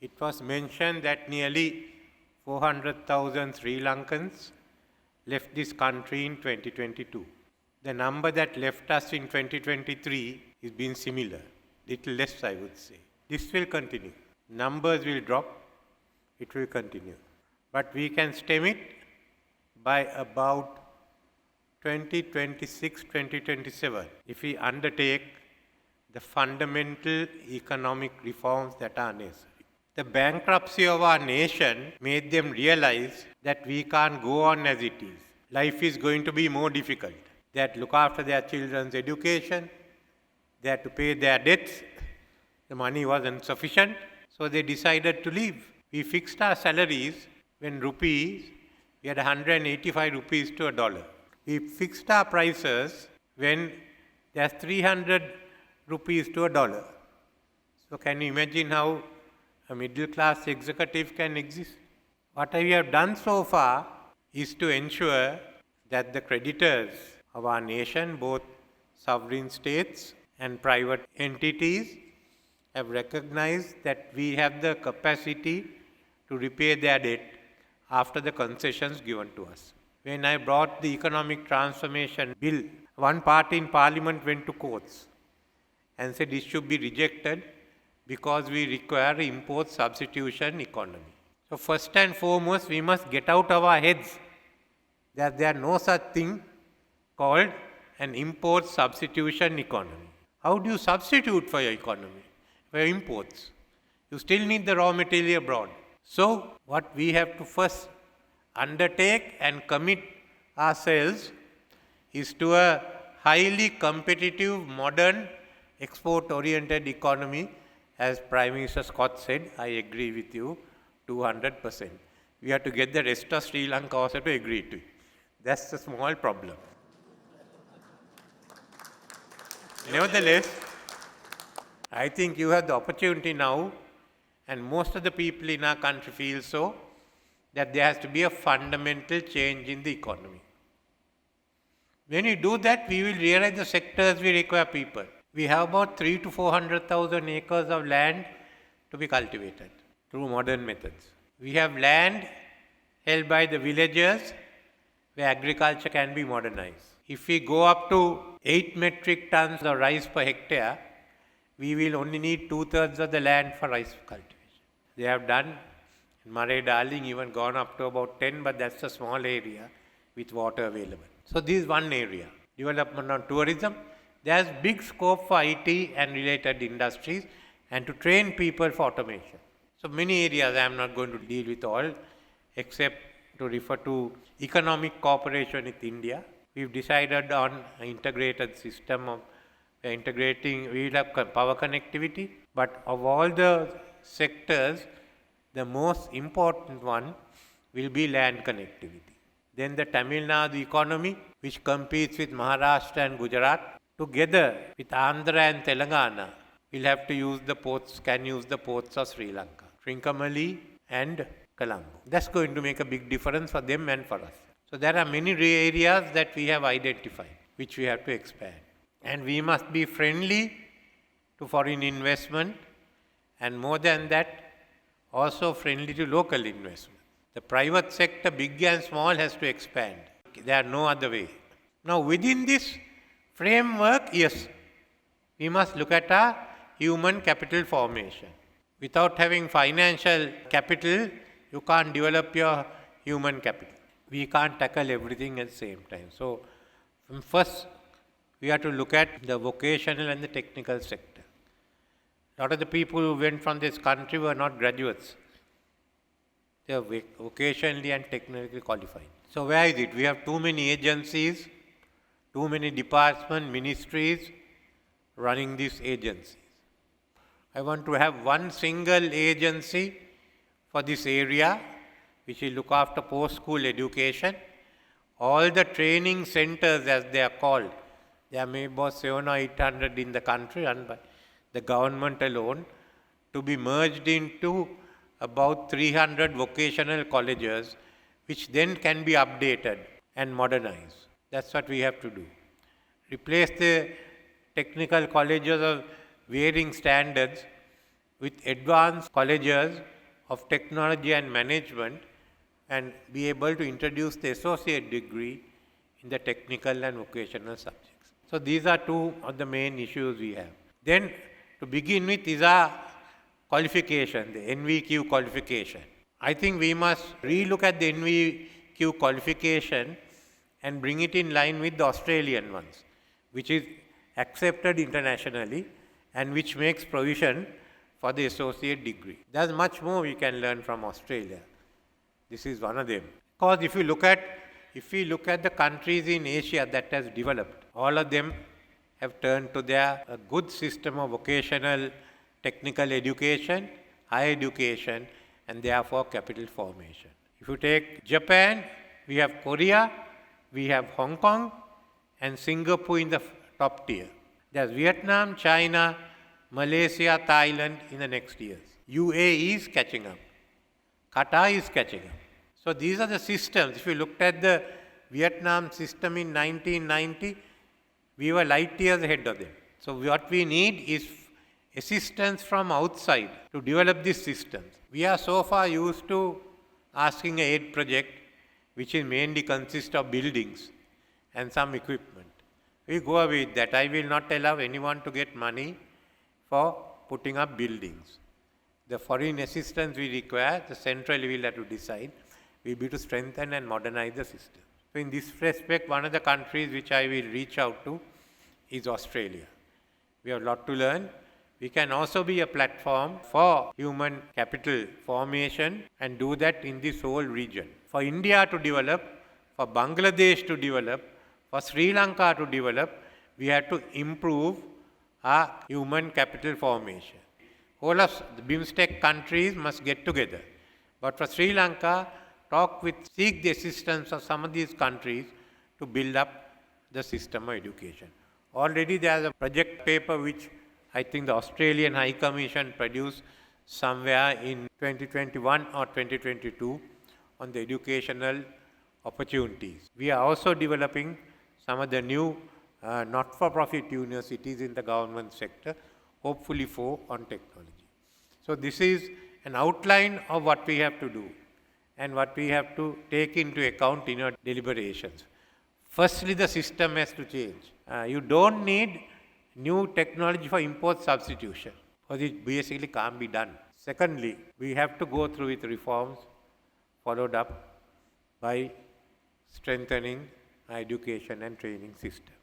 It was mentioned that nearly 400,000 Sri Lankans left this country in 2022. The number that left us in 2023 is been similar, little less I would say. This will continue. Numbers will drop, it will continue. But we can stem it by about 2026, 2027 if we undertake the fundamental economic reforms that are necessary. The bankruptcy of our nation made them realize that we can't go on as it is. Life is going to be more difficult. They had to look after their children's education, they had to pay their debts, the money wasn't sufficient, so they decided to leave. We fixed our salaries when rupees, we had 185 rupees to $1. We fixed our prices when there's 300 rupees to $1. So can you imagine how a middle class executive can exist? What we have done so far is to ensure that the creditors of our nation, both sovereign states and private entities, have recognized that we have the capacity to repay their debt after the concessions given to us. When I brought the economic transformation bill, one party in parliament went to courts and said it should be rejected because we require import substitution economy. So first and foremost, we must get out of our heads that there are no such thing called an import substitution economy. How do you substitute for your economy, for your imports? You still need the raw material abroad. So what we have to first undertake and commit ourselves is to a highly competitive, modern, export-oriented economy. As Prime Minister Scott said, I agree with you 200%. We have to get the rest of Sri Lanka also to agree to it. That's a small problem. Nevertheless, I think you have the opportunity now, and most of the people in our country feel so, that there has to be a fundamental change in the economy. When we do that, we will realize the sectors we require people. We have about 300,000 to 400,000 acres of land to be cultivated through modern methods. We have land held by the villagers where agriculture can be modernized. If we go up to 8 metric tons of rice per hectare, we will only need 2/3 of the land for rice cultivation. They have done in Murray-Darling, even gone up to about 10, but that's a small area with water available. So this is one area. Development on tourism. There's big scope for IT and related industries and to train people for automation. So many areas, I am not going to deal with all, except to refer to economic cooperation with India. We've decided on an integrated system of integrating, we will have power connectivity, but of all the sectors, the most important one will be land connectivity. Then the Tamil Nadu economy, which competes with Maharashtra and Gujarat, together with Andhra and Telangana, will have to use the ports, can use the ports of Sri Lanka, Trincomalee and Colombo. That's going to make a big difference for them and for us. So there are many areas that we have identified, which we have to expand. And we must be friendly to foreign investment, and more than that, also friendly to local investment. The private sector, big and small, has to expand. There are no other way. Now within this framework, yes, we must look at our human capital formation. Without having financial capital, you can't develop your human capital. We can't tackle everything at the same time. So first, we have to look at the vocational and the technical sector. A lot of the people who went from this country were not graduates. They are vocationally and technically qualified. So where is it? We have too many agencies, too many departments, ministries running these agencies. I want to have one single agency for this area, which will look after post-school education. All the training centers, as they are called, there are maybe about 700 or 800 in the country run by the government alone, to be merged into about 300 vocational colleges, which then can be updated and modernized. That's what we have to do. Replace the technical colleges of varying standards with advanced colleges of technology and management and be able to introduce the associate degree in the technical and vocational subjects. So these are two of the main issues we have. Then to begin with is our qualification, the NVQ qualification. I think we must relook at the NVQ qualification and bring it in line with the Australian ones, which is accepted internationally and which makes provision for the associate degree. There's much more we can learn from Australia. This is one of them. Because if we look at the countries in Asia that has developed, all of them have turned to their good system of vocational technical education, higher education, and therefore capital formation. If you take Japan, we have Korea, we have Hong Kong, and Singapore in the top tier. There's Vietnam, China, Malaysia, Thailand in the next years. UAE is catching up. Qatar is catching up. So these are the systems. If you looked at the Vietnam system in 1990, we were light years ahead of them. So what we need is assistance from outside to develop these systems. We are so far used to asking an aid project, which is mainly consists of buildings and some equipment. We go away with that. I will not allow anyone to get money for putting up buildings. The foreign assistance we require, the central will have to decide, will be to strengthen and modernize the system. So in this respect, one of the countries which I will reach out to is Australia. We have a lot to learn. We can also be a platform for human capital formation and do that in this whole region. For India to develop, for Bangladesh to develop, for Sri Lanka to develop, we have to improve our human capital formation. All of the BIMSTEC countries must get together. But for Sri Lanka, seek the assistance of some of these countries to build up the system of education. Already there is a project paper which I think the Australian High Commission produced somewhere in 2021 or 2022 on the educational opportunities. We are also developing some of the new not-for-profit universities in the government sector, hopefully 4 on technology. So this is an outline of what we have to do and what we have to take into account in our deliberations. Firstly, the system has to change. You don't need new technology for import substitution, because it basically can't be done. Secondly, we have to go through with reforms followed up by strengthening our education and training system.